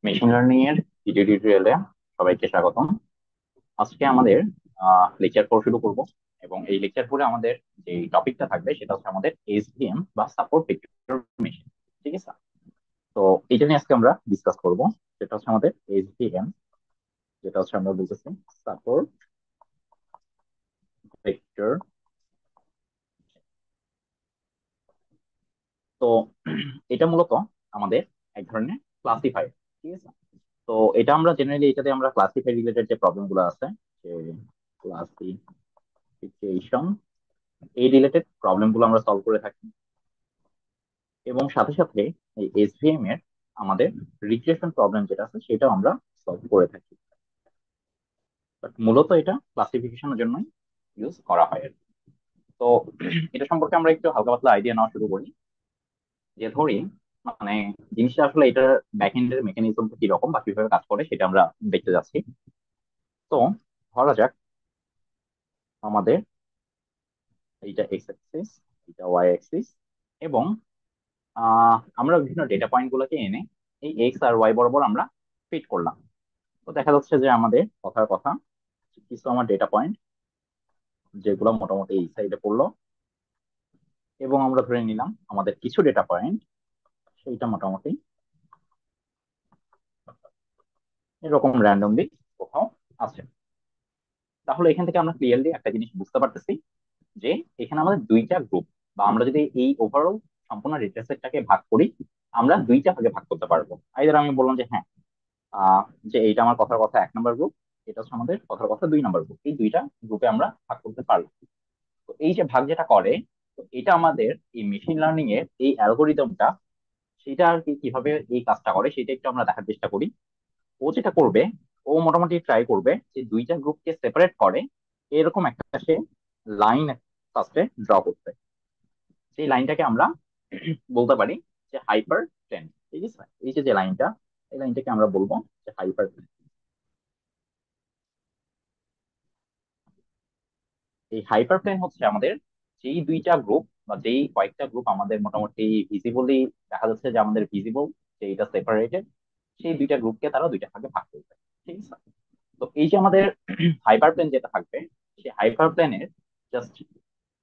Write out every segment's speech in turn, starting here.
Machine learning এর video টিউটোরিয়ালে সবাইকে স্বাগতম। আজকে আমাদের লেকচার ফোর শুরু করব, এবং এই লেকচার ফোরে আমাদের যে টপিকটা থাকবে সেটা হচ্ছে আমাদের এসভিএম বা সাপোর্ট ভেক্টর মেশিন। ঠিক আছে, তো এটা নিয়ে আজকে আমরা ডিসকাস করব। সেটা হচ্ছে আমাদের এসভিএম, যেটা হচ্ছে আমরা বলতেছি সাপোর্ট ভেক্টর। তো এটা মূলত আমাদের এক ধরনের ক্লাসিফায়ার। ঠিক আছে, তো এটা আমরা জেনারেলি এটাতে আমরা ক্লাসিফাই রিলেটেড যে প্রবলেম গুলো আছে, যে ক্লাসিফিকেশন, এই রিলেটেড প্রবলেম গুলো আমরা সলভ করে থাকি। এবং সাথে সাথে এই এসভিএম এর আমাদের রিগ্রেশন প্রবলেম যেটা আছে সেটাও আমরা সলভ করে থাকি। বাট মূলত এটা ক্লাসিফিকেশনের জন্যই ইউজ করা হয় আর কি। তো এটা সম্পর্কে আমরা একটু হালকা পাতলা আইডিয়া নেওয়া শুরু করি। যে ধরি, মানে জিনিসটা আসলে এটার ব্যাক এন্ডের মেকানিজমটা কি রকম বা কিভাবে কাজ করে সেটা আমরা দেখতে যাচ্ছি। তো ধরা যাক আমাদের এইটা এক্স অ্যাক্সিস, এটা ওয়াই অ্যাক্সিস, এবং আমরা বিভিন্ন ডেটা পয়েন্ট গুলোকে এনে এই এক্স আর ওয়াই বরাবর আমরা ফিট করলাম। তো দেখা যাচ্ছে যে আমাদের কথার কথা কিছু আমার ডেটা পয়েন্ট যেগুলো মোটামুটি এই সাইডে পড়লো, এবং আমরা ধরে নিলাম আমাদের কিছু ডেটা পয়েন্ট সেইটা মোটামুটি এরকম র্যান্ডমলি কোথাও আছে। তাহলে এখান থেকে আমরা ক্লিয়ারলি একটা জিনিস বুঝতে পারতেছি যে এখানে আমাদের দুইটা গ্রুপ, বা আমরা যদি এই ওভারঅল সম্পূর্ণ ডেটা সেটটাকে ভাগ করি, আমরা দুইটা ভাগে ভাগ করতে পারবো। আইদার আমি বললাম যে হ্যাঁ, যে এইটা আমার কথার কথা 1 নম্বর গ্রুপ, এটা হচ্ছে আমাদের কথার কথা 2 নম্বর গ্রুপ, এই দুইটা গ্রুপে আমরা ভাগ করতে পারবো। তো এই যে ভাগ যেটা করে, তো এটা আমাদের এই মেশিন লার্নিং এর এই অ্যালগোরিদমটা, সেটা আর কি কিভাবে এই কাজটা করে সেটা একটু আমরা দেখার চেষ্টা করি। ও যেটা করবে, ও মোটামুটি ট্রাই করবে যে দুইটা গ্রুপকে সেপারেট করে এরকম একটা সে লাইন ফার্স্টে ড্র করতে। সেই লাইনটাকে আমরা বলতে পারি যে হাইপার প্লেন। ঠিক আছে, এই যে যে লাইনটা, এই লাইনটাকে আমরা বলবো যে হাইপার প্লেন। এই হাইপার প্লেন হচ্ছে আমাদের যেই দুইটা গ্রুপ বা যেই কয়েকটা গ্রুপ আমাদের মোটামুটি ভিজিবলি দেখা যাচ্ছে যে আমাদের ভিজিবল, যে এটা সেপারেটেড, সেই দুইটা গ্রুপকে তারা দুইটা ভাগে ভাগ করবে। ঠিক আছে, তো এই যে আমাদের হাইপার প্লেন যেটা থাকবে, সেই হাইপার প্লেনের জাস্ট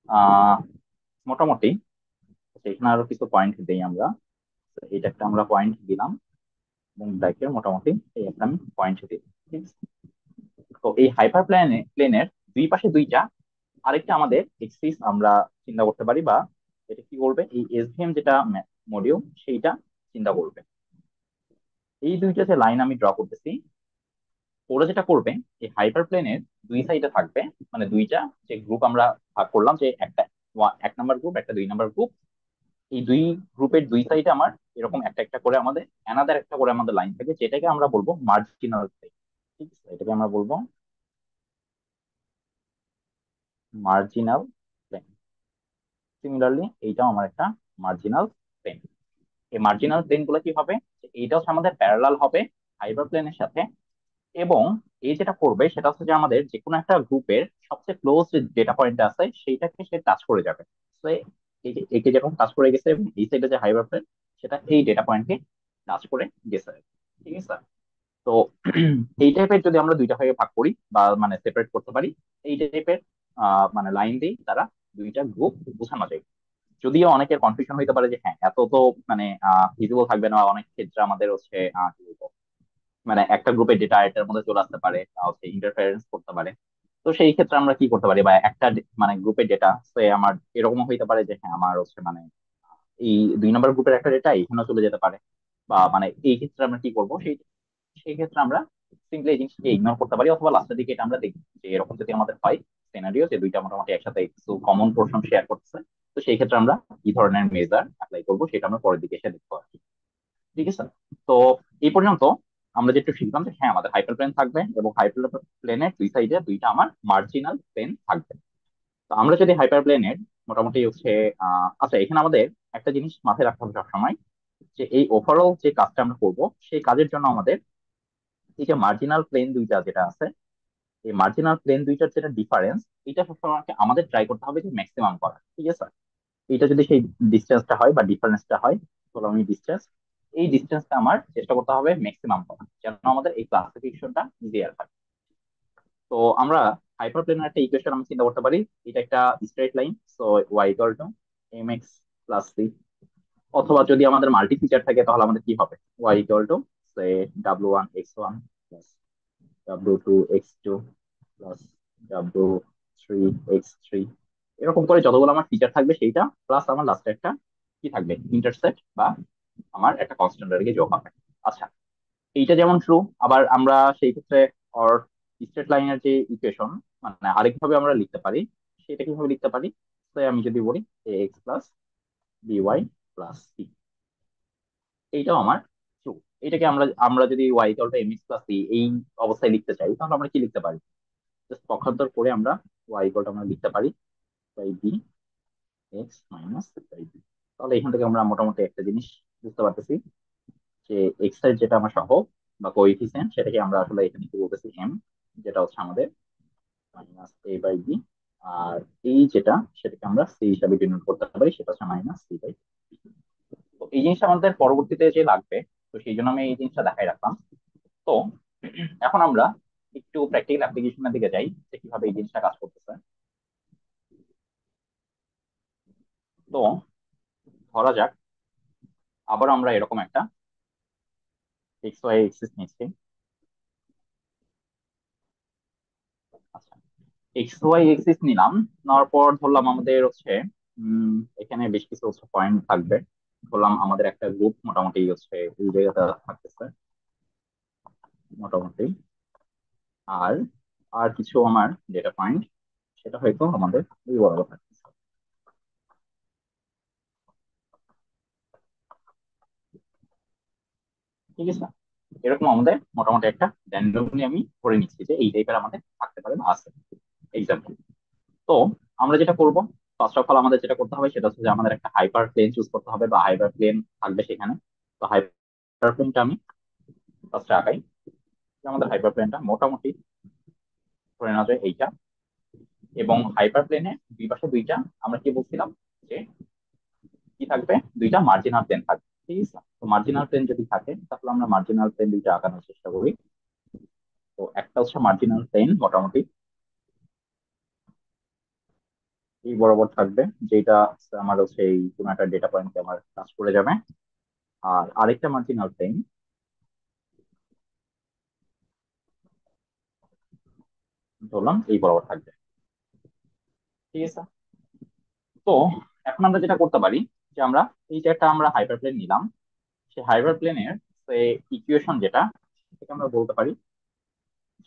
আহ মোটামুটি এখানে আরো কিছু পয়েন্ট দেই আমরা। তো এটা একটা আমরা পয়েন্ট দিলাম, এবং ব্র্যাকের মোটামুটি এই একটা আমি পয়েন্ট দিই। ঠিক আছে, তো এই হাইপার প্লেনের দুই পাশে দুইটা আরেকটা আমাদের এক্সিস আমরা চিন্তা করতে পারি, বা এটা কি করবে, এই এসভিএম যেটা মডিউল সেইটা চিন্তা করবে। এই দুইটা যে লাইন আমি ড্র করতেছি, ওরা যেটা করবে, এই হাইপার প্লেনের দুই সাইডে থাকবে, মানে দুইটা যে গ্রুপ আমরা ভাগ করলাম, যে একটা 1 নম্বর গ্রুপ, একটা 2 নম্বর গ্রুপ, এই দুই গ্রুপের দুই সাইডে আমার এরকম একটা একটা করে আমাদের অ্যানাদার একটা করে আমাদের লাইন থাকে, যেটাকে আমরা বলবো মার্জিনাল প্লেন। ঠিক আছে, এটাকে আমরা বলবো মার্জিনাল প্লেন। সিমিলারলি এইটাও আমার একটা মার্জিনাল প্লেন। এই মার্জিনাল প্লেন গুলো কি হবে, যে এইটা হচ্ছে আমাদের প্যারালাল হবে হাইপার প্লেনের সাথে। এবং এই যেটা করবে সেটা হচ্ছে যে আমাদের যে কোনো একটা গ্রুপের সবচেয়ে ক্লোজ যে ডেটা পয়েন্ট আছে সেইটাকে সে টাচ করে যাবে। তো এই যে একে যেরকম টাচ করে গেছে, এবং এই সাইডে যে হাইপার প্লেন, সেটা এই ডেটা পয়েন্টকে টাচ করে গেছে। ঠিক আছে, তো এই টাইপের যদি আমরা দুইটা ভাগে ভাগ করি বা মানে সেপারেট করতে পারি, এই টাইপের মানে লাইন দিয়ে তারা দুইটা গ্রুপ বোঝানো যায়। যদিও অনেকের কনফিউশন হইতে পারে যে হ্যাঁ, এত তো মানে ভিজিবল থাকবে না, অনেক ক্ষেত্রে আমাদের হচ্ছে কি বলবো, মানে একটা গ্রুপের ডেটা আরেকটার মধ্যে চলে আসতে পারে, হচ্ছে ইন্টারফারেন্স করতে পারে। তো সেই ক্ষেত্রে আমরা কি করতে পারি, বা একটা মানে গ্রুপের ডেটা আমার এরকম হইতে পারে যে হ্যাঁ, আমার হচ্ছে মানে এই 2 নম্বর গ্রুপের একটা ডেটা এখানেও চলে যেতে পারে। বা মানে এই ক্ষেত্রে আমরা কি করবো, সেই সেই ক্ষেত্রে আমরা সিম্পলি এই জিনিসটাকে ইগনোর করতে পারি, অথবা লাস্টের দিকে এটা আমরা দেখি যে এরকম যদি আমাদের হয় সিনারিও, যে দুইটা মোটামুটি একসাথে কিছু কমন পোর্শন শেয়ার করতেছে, তো সেই ক্ষেত্রে আমরা কি ধরনের মেজার অ্যাপ্লাই করবো সেটা আমরা পরের দিকে এসে দেখবো আর কি। ঠিক আছে, তো এই পর্যন্ত আমরা যেটা শিখলাম যে হ্যাঁ, আমাদের হাইপার প্লেন থাকবে, এবং হাইপার প্লেনের দুই সাইডে দুইটা আমার মার্জিনাল প্লেন থাকবে। তো আমরা যদি হাইপার প্লেনের মোটামুটি হচ্ছে আচ্ছা, এখানে আমাদের একটা জিনিস মাথায় রাখতে হবে সবসময়, যে এই ওভারঅল যে কাজটা আমরা করব, সেই কাজের জন্য আমাদের এই যে মার্জিনাল প্লেন দুইটা যেটা আছে, এই মার্জিনাল প্লেন দুইটার যেটা ডিফারেন্স, এটা সবসময় আমাদের ট্রাই করতে হবে যে ম্যাক্সিমাম করা। ঠিক আছে, এটা যদি সেই ডিস্টেন্সটা হয় বা ডিফারেন্সটা হয়, বলো আমি ডিস্টেন্স, এই ডিস্টেন্সটা আমার চেষ্টা করতে হবে ম্যাক্সিমাম করা, যেন আমাদের এই ক্লাসিফিকেশনটা ইজিয়ার হয়। তো আমরা হাইপারপ্লেনের একটা ইকুয়েশন আমি চিন্তা করতে পারি। এটা একটা straight line, so y equal to m x plus c. অথবা যদি আমাদের মাল্টি ফিচার থাকে তাহলে আমাদের কি হবে, y equal to say w1 x1 plus w2 x2 plus w3 x3। এরকম করে যতগুলো আমার ফিচার থাকবে সেইটা প্লাস আমার লাস্টে একটা কি থাকবে, ইন্টারসেপ্ট বা আমার একটা কনস্ট্যান্ট রেখে যোগ হবে। আচ্ছা, এইটা যেমন ট্রু, আবার আমরা সেই ক্ষেত্রে অর স্ট্রেট লাইনের যে ইকুয়েশন মানে আরেকভাবে আমরা লিখতে পারি। সেটা কিভাবে লিখতে পারি, তো আমি যদি বলি x plus b y plus c, এইটাও আমার ট্রু। এটাকে আমরা আমরা যদি y equal to m x plus c এই অবস্থায় লিখতে চাই তাহলে আমরা কি লিখতে পারি, জাস্ট পক্ষান্তর করে আমরা ওয়াই ইকুয়াল টু আমরা লিখতে পারি by b x minus by b. তাহলে এখান থেকে আমরা মোটামুটি একটা জিনিস বুঝতে পারতেছি যে এক্স এর যেটা আমার সহগ বা কোএফিসিয়েন্ট সেটাকে আমরা আসলে এখানে কি বলতেছি এম, যেটা হচ্ছে আমাদের মাইনাস এ বাই বি। আর এই যেটা সেটাকে আমরা সি হিসাবে ডিনোট করতে পারি, সেটা হচ্ছে মাইনাস সি বাই। তো এই জিনিসটা আমাদের পরবর্তীতে যে লাগবে, তো সেই জন্য আমি এই জিনিসটা দেখাই রাখলাম। তো এখন আমরা একটু প্র্যাকটিক্যাল অ্যাপ্লিকেশনের দিকে যাই যে কিভাবে এই জিনিসটা কাজ করতেছে। তো ধরা যাক আবার আমরা এরকম একটা এক্স ওয়াই এক্সিস নিচ্ছি। আচ্ছা, এক্স ওয়াই এক্সিস নিলাম, নেওয়ার পর ধরলাম আমাদের হচ্ছে উম এখানে বেশ কিছু হচ্ছে পয়েন্ট থাকবে। ধরলাম আমাদের একটা গ্রুপ মোটামুটি হচ্ছে এই জায়গাটা থাকতেছে মোটামুটি। আর আর কিছু আমার যেটা পয়েন্ট সেটা হয়তো আমাদের এই বরাবর থাকতেছে। ঠিক আছে, এরকম আমাদের মোটামুটি একটা র্যান্ডমলি আমি ধরে নিচ্ছি যে এই টাইপের আমাদের থাকতে পারে বা আছে এক্সাম্পল। তো আমরা যেটা করব, ফার্স্ট অফ অল আমাদের যেটা করতে হবে সেটা হচ্ছে যে আমাদের একটা হাইপার প্লেন চুজ করতে হবে বা হাইপার প্লেন থাকবে সেখানে। তো হাইপার প্লেনটা আমি ফার্স্টে আঁকাই। যে আমাদের হাইপার প্লেনটা মোটামুটি ধরে নেওয়া যায় এইটা, এবং হাইপার প্লেনে দুই পাশে দুইটা আমরা কি বলছিলাম যে কি থাকবে, দুইটা মার্জিনাল প্লেন থাকবে। ঠিক আছে, তো মার্জিনাল প্লেন যদি থাকে তাহলে আমরা মার্জিনাল প্লেন দুইটা আঁকানোর চেষ্টা করি। তো একটা হচ্ছে মার্জিনাল প্লেন মোটামুটি এই বরাবর থাকবে, যেটা আমার হচ্ছে এই কোনো একটা ডেটা পয়েন্টকে আমার টাচ করে যাবে। আর আরেকটা মার্জিনাল প্লেন ধরলাম এই বরাবর থাকবে। ঠিক আছে, তো এখন আমরা যেটা করতে পারি যে আমরা এই যে একটা আমরা হাইপার প্লেন নিলাম, সেই হাইপার প্লেনের ইকুয়েশন যেটা সেটাকে আমরা বলতে পারি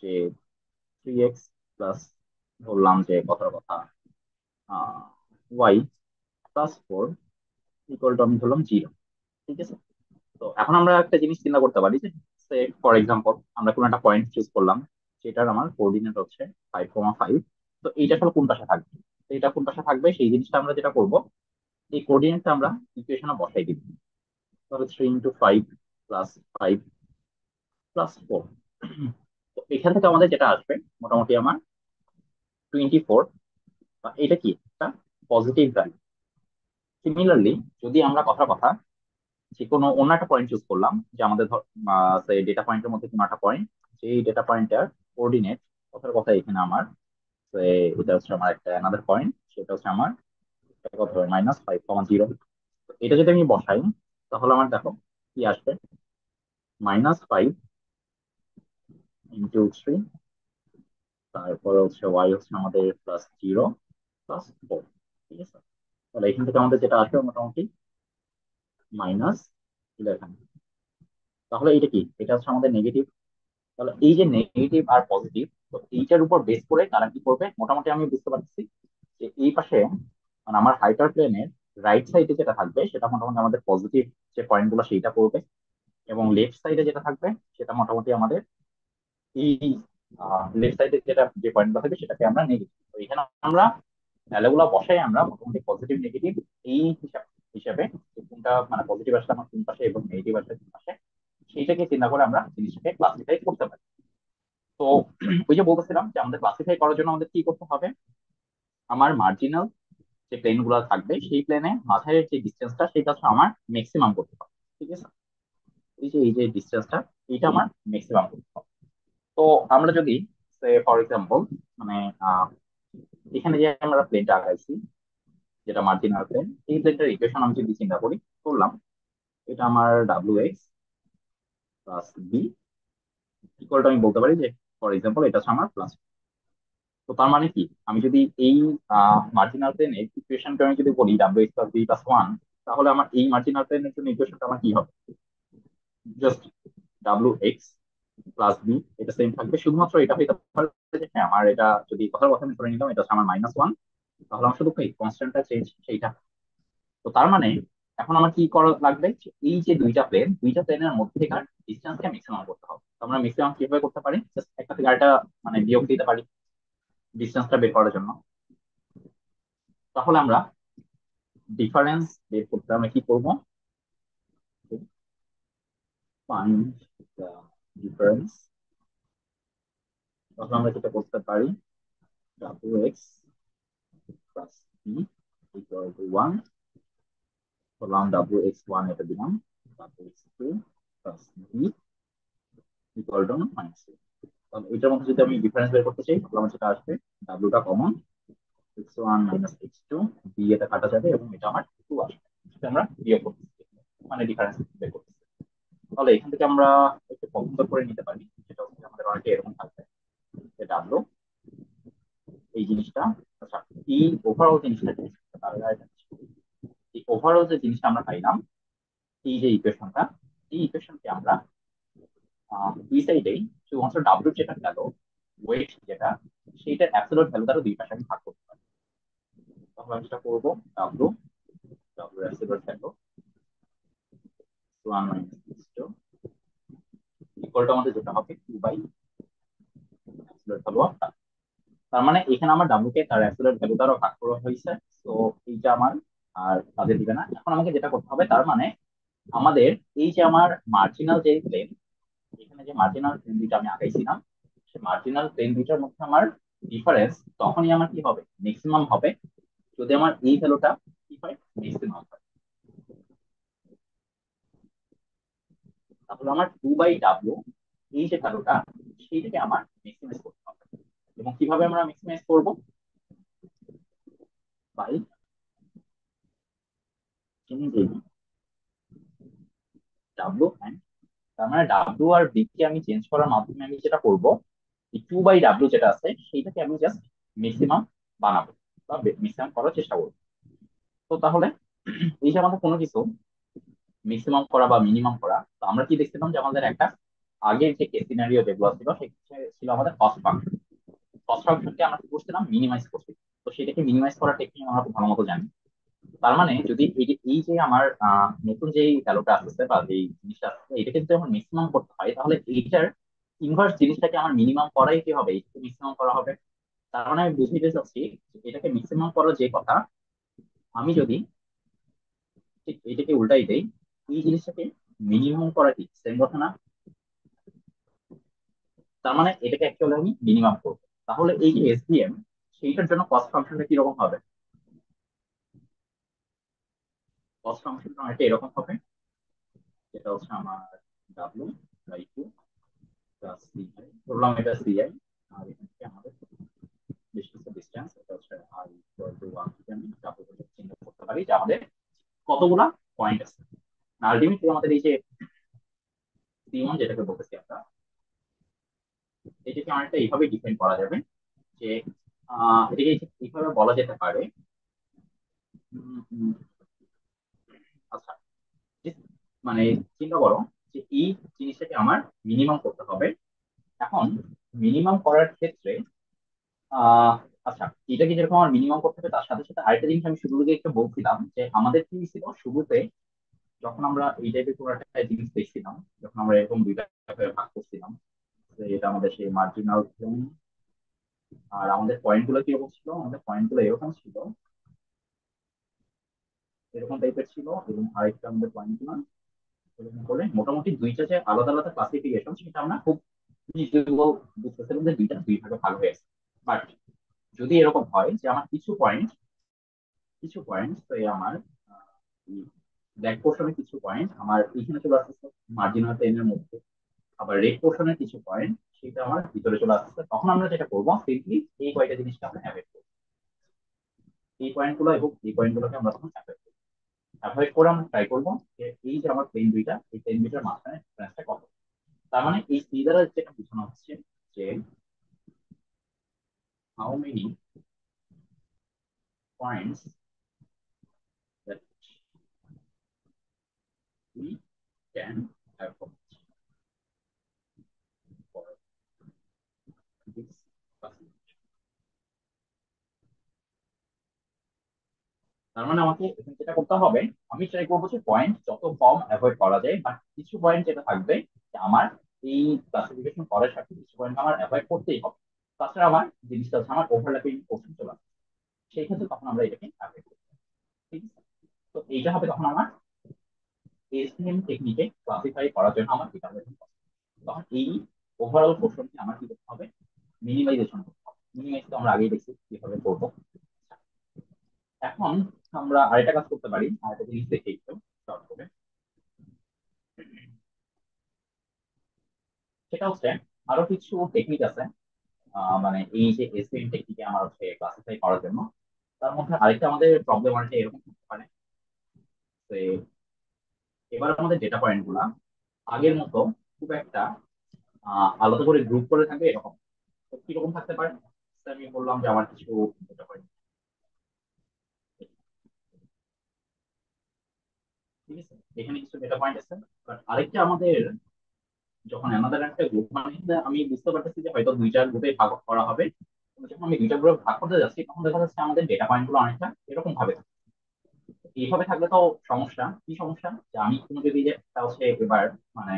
যে 3x প্লাস ধরলাম যে কথার কথা ওয়াই প্লাস 4 ইকুয়াল টু আমি ধরলাম 0। ঠিক আছে, তো এখন আমরা একটা জিনিস চিন্তা করতে পারি যে ফর এক্সাম্পল আমরা কোনো একটা পয়েন্ট চুজ করলাম, সেটার আমার কোঅর্ডিনেট হচ্ছে 5,5। তো এইটা আসলে কোন পাশে থাকবে, তো এটা কোন পাশে থাকবে সেই জিনিসটা আমরা যেটা করব, এই কোঅর্ডিনেটটা আমরা ইকুয়েশনে বসাই দিব। তাহলে 3 × 5 প্লাস 5 প্লাস 4। তো এখান থেকে আমাদের যেটা আসবে মোটামুটি আমার 24, বা এটা কি একটা পজিটিভ ভ্যালু। সিমিলারলি যদি আমরা কথার কথা যে কোনো অন্য একটা পয়েন্ট চুজ করলাম, যে আমাদের ডেটা পয়েন্টের মধ্যে কোনো একটা পয়েন্ট, সেই ডেটা পয়েন্টটার কোঅর্ডিনেট কথার কথা এখানে আমার এটা হচ্ছে আমার একটা অ্যানাদার পয়েন্ট, সেটা হচ্ছে আমার কত হবে -5,0। এটা যদি আমি বসাই তাহলে আমার দেখো কি আসবে, -5 × 3, তারপরে হচ্ছে ওয়াই হচ্ছে আমাদের +0 +4। ঠিক আছে, তাহলে এখান থেকে আমাদের যেটা আসবে মোটামুটি -11। তাহলে এটা কি, এটা হচ্ছে আমাদের নেগেটিভ। তাহলে এই যে নেগেটিভ আর পজিটিভ, তো এইটার উপর বেস করে তারা কি করবে, মোটামুটি আমি বুঝতে পারছি যে এই পাশে মানে আমার হাইপার প্লেনের রাইট সাইডে যেটা থাকবে সেটা মোটামুটি আমাদের পজিটিভ যে পয়েন্ট গুলো সেইটা করবে, এবং লেফট সাইডে যেটা থাকবে সেটা মোটামুটি আমাদের এই লেফট সাইডে যেটা যে পয়েন্ট গুলো থাকবে সেটাকে আমরা নেগেটিভ। তো এখানে আমরা ভ্যালু গুলো বসাই আমরা মোটামুটি পজিটিভ নেগেটিভ এই হিসাবে যে কোনটা মানে পজিটিভ আসলে আমার কোন পাশে এবং নেগেটিভ আসলে কোন পাশে, সেইটাকে চিন্তা করে আমরা জিনিসটাকে ক্লাসিফাই করতে পারি। তো ওই যে বলতেছিলাম যে আমাদের ক্লাসিফাই করার জন্য আমাদের কি করতে হবে, আমার মার্জিনাল যে প্লেন গুলো থাকবে সেই প্লেনে মাথায় যে ডিস্টেন্সটা সেটা হচ্ছে আমার ম্যাক্সিমাম করতে হবে। ঠিক আছে, এই যে ডিস্টেন্সটা, এটা আমার ম্যাক্সিমাম করতে হবে। তো আমরা যদি ফর এক্সাম্পল মানে আহ, এখানে যে আমরা প্লেনটা আঁকাইছি, যেটা মার্জিনাল প্লেন, এই প্লেনটার ইকুয়েশন আমি যদি চিন্তা করি, করলাম এটা আমার WX+B ইকুয়ালটা আমি বলতে পারি যে ফর এক্সাম্পল এটা হচ্ছে আমার প্লাস। তো তার মানে কি, আমি যদি এই মার্জিনাল প্লেনের ইকুয়েশনটা আমি যদি বলি WX+B+1, তাহলে আমার এই মার্জিনাল প্লেনের জন্য ইকুয়েশনটা আমার কি হবে? জাস্ট WX+B, এটা সেম থাকবে, শুধুমাত্র এটা হইতে পারে যে হ্যাঁ আমার এটা যদি কথার কথা আমি ধরে নিলাম এটা হচ্ছে আমার -1, তাহলে আমার শুধু কি কনস্ট্যান্টটা চেঞ্জ সেইটা। তো তার মানে এখন আমার কি করা লাগবে, যে এই যে দুইটা প্লেনের মধ্যেকার ডিস্টেন্সকে ম্যাক্সিমাম করতে হবে। তো আমরা ম্যাক্সিমাম কিভাবে করতে পারি, জাস্ট একটা থেকে আরেকটা মানে বিয়োগ দিতে পারি ডিস্টেন্সটা বের করার জন্য। তাহলে আমরা ডিফারেন্স বের করতে আমরা কি করব, ফাইন্ড দ্য ডিফারেন্স। তাহলে আমরা যেটা করতে পারি, WX+B = 1, বললাম WX1 এটা দিলাম, WX2+B -2। তাহলে এটার মধ্যে যদি আমি ডিফারেন্স বের করতে চাই, তাহলে আমার যেটা আসবে, ডাব্লিউটা কমন, x1 - x2, বি এটা কাটা যাবে এবং এটা আমার 2 আসবে, সেটা আমরা বিয়োগ করতেছি, মানে ডিফারেন্স বের করতেছি। তাহলে এখান থেকে আমরা একটু পছন্দ করে নিতে পারি, সেটা হচ্ছে আমাদের অনেকে এরকম থাকবে যে ডাব্লিউ এই জিনিসটা, আচ্ছা এই ওভারঅল জিনিসটা কি, তাহলে এই ওভারঅল যে জিনিসটা আমরা পাইলাম, এই যে ইকুয়েশনটা, এই ইকুয়েশনকে আমরা দুই সাইডেই শুধুমাত্র ডাব্লিউ যেটা গেল, ওয়েট যেটা, সেইটার অ্যাবসলিউট ভ্যালু দ্বারা দুই পাশে আমি ভাগ করতে পারি। তাহলে আমি যেটা করবো, W W absolute value 1 - x2 ইকুয়ালটা আমাদের যেটা হবে 2 বাই অ্যাবসলিউট ভ্যালু অফ। তার মানে এখানে আমার ডাব্লিউ কে তার অ্যাবসলিউট ভ্যালু দ্বারা ভাগ করা হয়েছে। তো এইটা আমার আর কাজে দিবে না। এখন আমাকে যেটা করতে হবে, তার মানে আমাদের এই যে আমার মার্জিনাল যে প্লেন, এখানে যে মার্জিনাল প্লেন দুইটা আমি আঁকাইছিলাম, সেই মার্জিনাল প্লেন দুইটার মধ্যে আমার ডিফারেন্স তখনই আমার কি হবে, ম্যাক্সিমাম হবে, যদি আমার এই ভ্যালুটা কি হয়, ম্যাক্সিমাম হয়। তাহলে আমার 2/W এই যে ভ্যালুটা, সেইটাকে আমার ম্যাক্সিমাইজ করতে হবে। এবং কিভাবে আমরা ম্যাক্সিমাইজ করব, বাই চেঞ্জিং ডাব্লিউ এন্ড, তার মানে ডাব্লিউ আর বি কে আমি চেঞ্জ করার মাধ্যমে আমি যেটা করব, এই 2/W যেটা আছে সেইটাকে আমি জাস্ট ম্যাক্সিমাম বানাবো বা ম্যাক্সিমাম করার চেষ্টা করবো। তো তাহলে এই যে আমাদের কোনো কিছু ম্যাক্সিমাম করা বা মিনিমাম করা, তো আমরা কি দেখছিলাম যে আমাদের একটা আগের যে কেস সিনারিও যেগুলো ছিল সেক্ষেত্রে ছিল আমাদের কস্ট ফাংশন। কস্ট ফাংশনকে আমরা কি করছিলাম, মিনিমাইজ করছি। তো সেটাকে মিনিমাইজ করার টেকনিক আমরা খুব ভালো মতো জানি। তার মানে যদি এই যে আমার নতুন যে ভ্যালুটা আসছে বা যে জিনিসটা আসছে, এটাকে যদি আমার ম্যাক্সিমাম করতে হয়, তাহলে এইটার ইনভার্স জিনিসটাকে আমার মিনিমাম করাই কি হবে, এটাকে ম্যাক্সিমাম করা হবে। তার মানে আমি বুঝতে চাচ্ছি যে এটাকে ম্যাক্সিমাম করার যে কথা, আমি যদি ঠিক এটাকে উল্টাই দেই, এই জিনিসটাকে মিনিমাম করা কি সেম কথা না? তার মানে এটাকে অ্যাকচুয়ালি আমি মিনিমাম করবো। তাহলে এই যে এসভিএম, সেইটার জন্য কস্ট ফাংশনটা কিরকম হবে? কস্ট ফাংশনটা অনেকটা এরকম হবে, যেটা হচ্ছে আমার W/2 + CI, ধরলাম এটা CI, আর এখান থেকে আমাদের বেশ কিছু ডিস্টেন্স, এটা হচ্ছে R = 1 থেকে আমি ডাবল চিহ্ন করতে পারি যে আমাদের কতগুলা পয়েন্ট আছে। আলটিমেটলি আমাদের এই যে C1 যেটাকে বলতেছি আমরা, এটাকে অনেকটা এইভাবে ডিফাইন করা যাবে যে এটাকে এইভাবে বলা যেতে পারে। উম, উম, আচ্ছা, মানে চিন্তা করো যে এই জিনিসটাকে আমার মিনিমাম করতে হবে। এখন মিনিমাম করার ক্ষেত্রে আহ আচ্ছা, এটাকে যেরকম আমার মিনিমাম করতে হবে, তার সাথে সাথে আরেকটা জিনিস আমি শুরুতে একটু বলছিলাম যে আমাদের কি ছিল শুরুতে, যখন আমরা এই টাইপের কোনো একটা জিনিস দেখছিলাম, যখন আমরা এরকম দুইটা ভাগে ভাগ করছিলাম, যে এটা আমাদের সেই মার্জিনাল প্লেন, আর আমাদের পয়েন্ট গুলো কিরকম ছিল, আমাদের পয়েন্ট গুলো এরকম ছিল, এরকম টাইপের ছিল, এবং আরেকটা আমাদের পয়েন্ট গুলো এরকম করে মোটামুটি দুইটা যে আলাদা আলাদা ক্লাসিফিকেশন, সেটা আমরা খুব ভিজুয়াল বুঝতেছিলাম যে দুইটা দুই ভাগে ভাগ হয়ে আছে। বাট যদি এরকম হয় যে আমার কিছু পয়েন্ট, তো এই আমার ব্ল্যাক পোর্শনের কিছু পয়েন্ট আমার এখানে চলে আসতেছে মার্জিনাল প্লেনের মধ্যে, আবার রেড পোর্শনের কিছু পয়েন্ট সেটা আমার ভিতরে চলে আসতেছে। তখন আমরা যেটা করবো সিম্পলি এই কয়টা জিনিসটা আমরা অ্যাভয়েড করবো, এই পয়েন্টগুলো এবং এই পয়েন্টগুলোকে আমরা তখন অ্যাভয়েড করবো। অ্যাভয়েড করে আমরা ট্রাই করবো যে এই যে আমার প্লেন দুইটা, এই প্লেন দুইটার মাঝখানে ডিফারেন্সটা কত। তার মানে এই সি দ্বারা যেটা বোঝানো হচ্ছে যে how many points that we can avoid for this classification. তার মানে আমাকে এখানে যেটা করতে হবে, আমি ট্রাই করবো যে পয়েন্ট যত কম অ্যাভয়েড করা যায়, বাট কিছু পয়েন্ট যেটা থাকবে যে আমার এই ক্লাসিফিকেশন করার সাথে কিছু পয়েন্ট আমার অ্যাভয়েড করতেই হবে। তাছাড়া আমার জিনিসটা হচ্ছে আমার ওভারল্যাপিং কোশ্চেন চলে আসবে, সেই ক্ষেত্রে তখন আমরা এটাকে অ্যাভয়েড করবো। ঠিক আছে, তো এইটা হবে তখন আমার এসভিএম টেকনিকে ক্লাসিফাই করার জন্য আমার এটা হবে। তখন এই ওভারঅল কোশ্চেনকে আমার কি করতে হবে, মিনিমাইজেশন করতে হবে। মিনিমাইজ তো আমরা আগেই দেখছি কিভাবে করবো। এখন আমরা আরেকটা কাজ করতে পারি, আরেকটা জিনিস দেখে একটু শর্ট করে। সেটা হচ্ছে আরো কিছু টেকনিক আছে, মানে এই যে এসভিএম টেকনিকে আমার হচ্ছে ক্লাসিফাই করার জন্য। তার মধ্যে আরেকটা আমাদের প্রবলেম আছে এরকম হতে পারে যে এবার আমাদের ডেটা পয়েন্ট গুলা আগের মতো খুব একটা আলাদা করে গ্রুপ করে থাকবে এরকম। তো কিরকম থাকতে পারে, তো আমি বললাম যে আমার কিছু ডেটা পয়েন্ট, ঠিক আছে, এখানে কিছু ডেটা পয়েন্ট আছে। বাট আরেকটা আমাদের যখন অ্যানাদার একটা গ্রুপ, মানে আমি বুঝতে পারতেছি যে হয়তো দুইটা গ্রুপে ভাগ করা হবে। কিন্তু যখন আমি দুইটা গ্রুপে ভাগ করতে যাচ্ছি তখন দেখা যাচ্ছে আমাদের ডেটা পয়েন্ট গুলো অনেকটা এরকম ভাবে থাকবে। এইভাবে থাকলে তো সমস্যা, কি সমস্যা, যে আমি কোনো যদি যে একটা হচ্ছে এবার মানে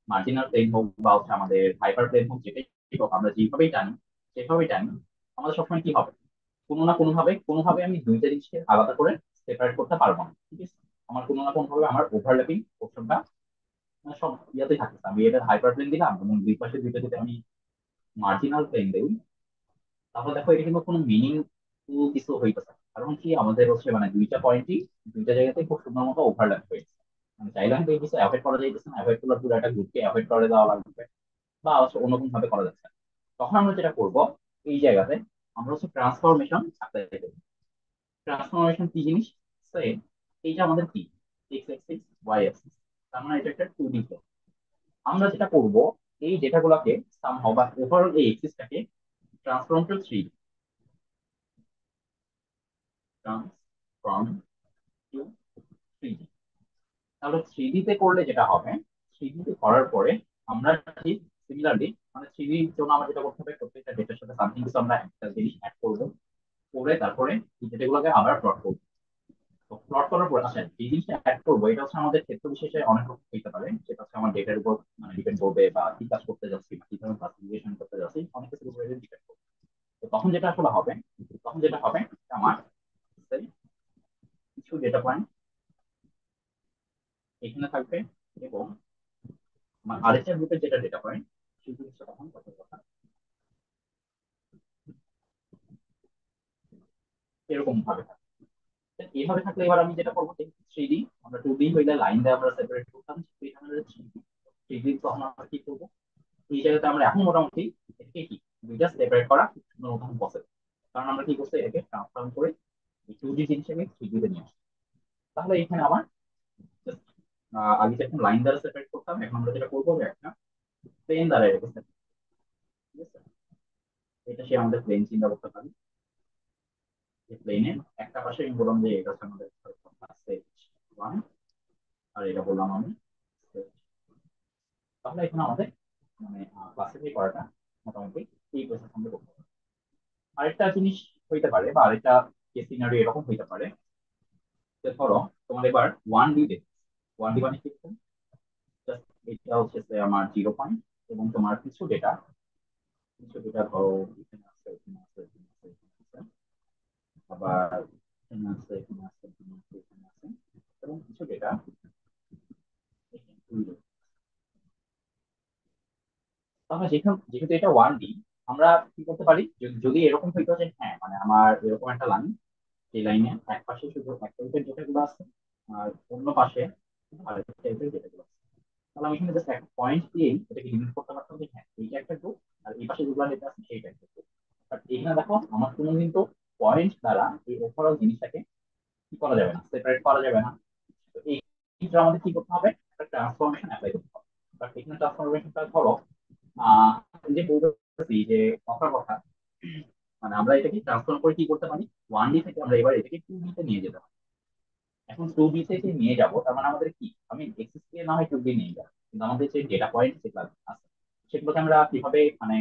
মার্জিনাল প্লেন হোক বা হচ্ছে আমাদের হাইপার প্লেন হোক, যেটাই হোক আমরা যেভাবেই টানি সেভাবেই টানি, আমাদের সবসময় কি হবে, কোনো না কোনোভাবে আমি দুইটা জিনিসকে আলাদা করে সেপারেট করতে পারবো না। ঠিক আছে, আমার কোনো না কোনোভাবে আমার ওভারল্যাপিং পোর্শনটা মানে সব ইয়াতে থাকতেছে। আমি এটা হাইপার প্লেন দিলাম এবং দুই পাশে দুইটা যদি আমি মার্জিনাল প্লেন দেই, তাহলে দেখো এটা কিন্তু কোনো মিনিং কিছু হইতেছে না। কারণ কি আমাদের হচ্ছে মানে দুইটা পয়েন্টই দুইটা জায়গাতে খুব সুন্দর মতো ওভারল্যাপ হয়েছে। মানে চাইলে হয়তো এই কিছু অ্যাভয়েড করা যাইতেছে না, অ্যাভয়েড করলে পুরো একটা গ্রুপকে অ্যাভয়েড করে দেওয়া লাগবে, বা হচ্ছে অন্য কোনো ভাবে করা যাচ্ছে না। তখন আমরা যেটা করব, এই জায়গাতে আমরা হচ্ছে ট্রান্সফরমেশন অ্যাপ্লাই করব। ট্রান্সফরমেশন কি জিনিস, সেম এইটা আমাদের কি এক্স অ্যাক্সিস ওয়াই অ্যাক্সিস, তার মানে এটা একটা 2D। আমরা যেটা করব এই ডেটাগুলোকে সামহাও বা ওভারঅল এই এক্সিসটাকে transform to 3, transform to 3D। তাহলে 3D তে করলে যেটা হবে, 3D তে করার পরে আমরা ঠিক সিমিলারলি মানে 3D র জন্য আমরা যেটা করতে হবে, প্রত্যেকটা ডেটার সাথে সামথিং কিছু আমরা একটা জিনিস অ্যাড করবো, করে তারপরে এই ডেটাগুলোকে আবার প্লট করবো। তো প্লট করার পর আচ্ছা এই জিনিসটা অ্যাড করবো, এটা হচ্ছে আমাদের ক্ষেত্র বিশেষে অনেক রকম হতে পারে, সেটা হচ্ছে আমার ডেটার উপর মানে ডিপেন্ড করবে, বা কি কাজ করতে যাচ্ছি বা কি ধরনের ক্লাসিফিকেশন করতে যাচ্ছি অনেক কিছুর উপরে ডিপেন্ড করবে। তো তখন যেটা আসলে হবে, তখন যেটা হবে আমার সেই কিছু ডেটা পয়েন্ট এখানে থাকবে, এবং আমার আরেকটা গ্রুপের যেটা ডেটা পয়েন্ট সেই জিনিসটা তখন কত কথা এরকম ভাবে থাকবে। তো এইভাবে থাকলে এবার আমি যেটা করবো 3D, আমরা 2D হইলে লাইন দিয়ে আমরা সেপারেট করতাম, এখানে 3D তো আমরা কি করবো, এই জায়গাতে আমরা এখন মোটামুটি এটাকে কি দুইটা সেপারেট করা খুব সুন্দর মতন পসিবল। কারণ আমরা কি করছি, এটাকে ট্রান্সফর্ম করে 2D জিনিসটাকে 3D তে নিয়ে আসছি। তাহলে এখানে আমার just, আগে যখন লাইন দ্বারা সেপারেট করতাম, এখন আমরা যেটা করবো যে একটা প্লেন দ্বারা এটাকে separate, ঠিক আছে। এটা সে আমাদের প্লেন চিন্তা করতে পারি, যে প্লেনের একটা পাশে আমি বললাম যে এটা হচ্ছে আমাদের সেট ওয়ান, আর এটা বললাম আমি set। তাহলে এখানে আমাদের মানে ক্লাসিফাই করাটা মোটামুটি এই প্রসেস আমরা করতে পারি। আরেকটা জিনিস হইতে পারে, বা আরেকটা কেস সিনারিও এরকম হইতে পারে যে ধরো তোমার এবার 1D দেখো, 1D মানে কি, জাস্ট এটা হচ্ছে যে আমার 0 পয়েন্ট, এবং তোমার কিছু ডেটা ধরো এখানে আছে, এখানে আছে, এখানে আছে, এখানে আছে, আবার এখানে আছে, এখানে আছে, এখানে আছে, এখানে আছে, এবং কিছু ডেটা এখানে। তাহলে যেহেতু এটা 1D, আমরা কি করতে পারি, যদি এরকম হইতো যে হ্যাঁ মানে আমার এরকম একটা লাইন, এই লাইনে এক পাশে শুধু একটা ডেটা গুলো আছে, আর অন্য পাশে আরেকটা টাইপের ডেটাগুলো আছে। তাহলে আমি এখানে জাস্ট একটা পয়েন্ট দিয়েই এটাকে ডিলিট করতে পারতাম যে হ্যাঁ এইটা একটা গ্রুপ, আর এই পাশে যেগুলো ডেটা আছে সেইটা একটা গ্রুপ। বাট এখানে দেখো আমার কোনো কিন্তু পয়েন্ট দ্বারা এই ওভারঅল জিনিসটাকে কি করা যাবে না, সেপারেট করা যাবে না। তো এই ক্ষেত্রে আমাদের কি করতে হবে, একটা ট্রান্সফরমেশন অ্যাপ্লাই করতে হবে। বাট এখানে ট্রান্সফরমেশনটা ধরো আহ যে বলতেছি যে কথার কথা, মানে আমরা এটাকে ট্রান্সফর্ম করে কি করতে পারি, 1D থেকে আমরা এবার এটাকে 2D তে নিয়ে যেতে পারি। এখন 2D থেকে নিয়ে যাব, তার মানে আমাদের কি, আমি এক্সেস কে না হয় 2D নিয়ে যাব, কিন্তু আমাদের যে ডেটা পয়েন্ট যেগুলো আছে সেগুলোকে আমরা কিভাবে মানে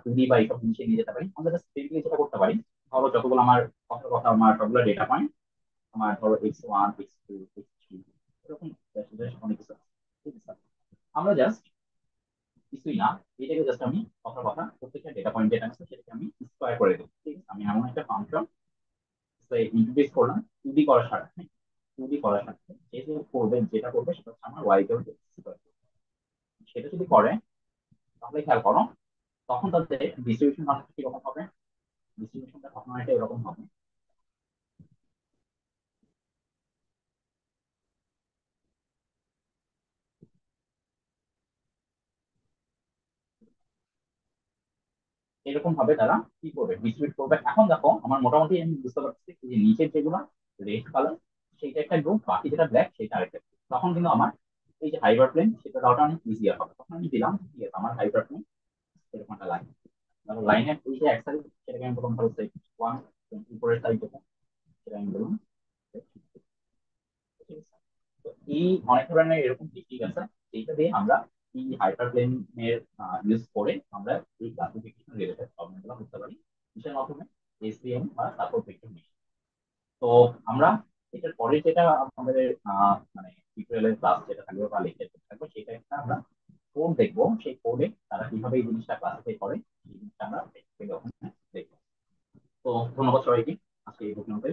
2D বা এইসব জিনিসে নিয়ে যেতে পারি। আমরা জাস্ট সিম্পলি যেটা করতে পারি, ধরো যতগুলো আমার কথার কথা আমার সবগুলো ডেটা পয়েন্ট, আমার ধরো x1 x2 x3 এরকম অনেক কিছু আছে, ঠিক আছে। আমরা জাস্ট কিছুই না, এটাকে জাস্ট আমি কথার কথা প্রত্যেকটা ডেটা পয়েন্ট যেটা আছে সেটাকে আমি স্কোয়ার করে দেবো, ঠিক আছে। আমি এমন একটা ফাংশন ইন্ট্রোডিউস করলাম 2D করার সাথে, 2D করার সাথে যে যে করবে যেটা করবে সেটা হচ্ছে আমার ওয়াই কেও স্কোয়ার। সেটা যদি করে তাহলে খেয়াল করো, তখন তাদের ডিস্ট্রিবিউশন মানটা কিরকম হবে, ডিস্ট্রিবিউশনটা তখন একটা এরকম হবে। এরকম ভাবে তারা কি করবে, ডিস্ট্রিবিউট করবে। এখন দেখো আমার মোটামুটি আমি বুঝতে পারছি যে নিচের যেগুলো রেড কালার সেইটা একটা গ্রুপ, বাকি যেটা ব্ল্যাক সেটা আরেকটা group। তখন কিন্তু আমার এই যে হাইপার প্লেন সেটা দেওয়াটা অনেক ইজিয়ার হবে। তখন আমি দিলাম ঠিক আছে আমার হাইপার প্লেন এরকম একটা লাইন, তারপর লাইনের ওই যে এক সাইড সেটাকে আমি প্রথম ধরো সেট ওয়ান, উপরের সাইড যেটা সেটা আমি বললাম set 2, ঠিক আছে। তো এই অনেক ধরনের এরকম টেকনিক আছে যেটা দিয়ে আমরা এই হাইপার প্লেনের ইউজ করে আমরা এই ক্লাসিফিকেশন রিলেটেড প্রবলেম গুলো করতে পারি কিসের মাধ্যমে, এসভিএম বা সাপোর্ট ভেক্টর মেশিন। তো আমরা এটার পরে যেটা আমাদের মানে টিউটোরিয়ালের ক্লাস যেটা থাকবে বা লেকচার থাকবে সেটা একটা আমরা কোড দেখবো, সেই কোডে তারা কিভাবে এই জিনিসটা ক্লাসিফাই করে এই জিনিসটা আমরা দেখবো। তো ধন্যবাদ সবাইকে আজকে এই পর্যন্ত।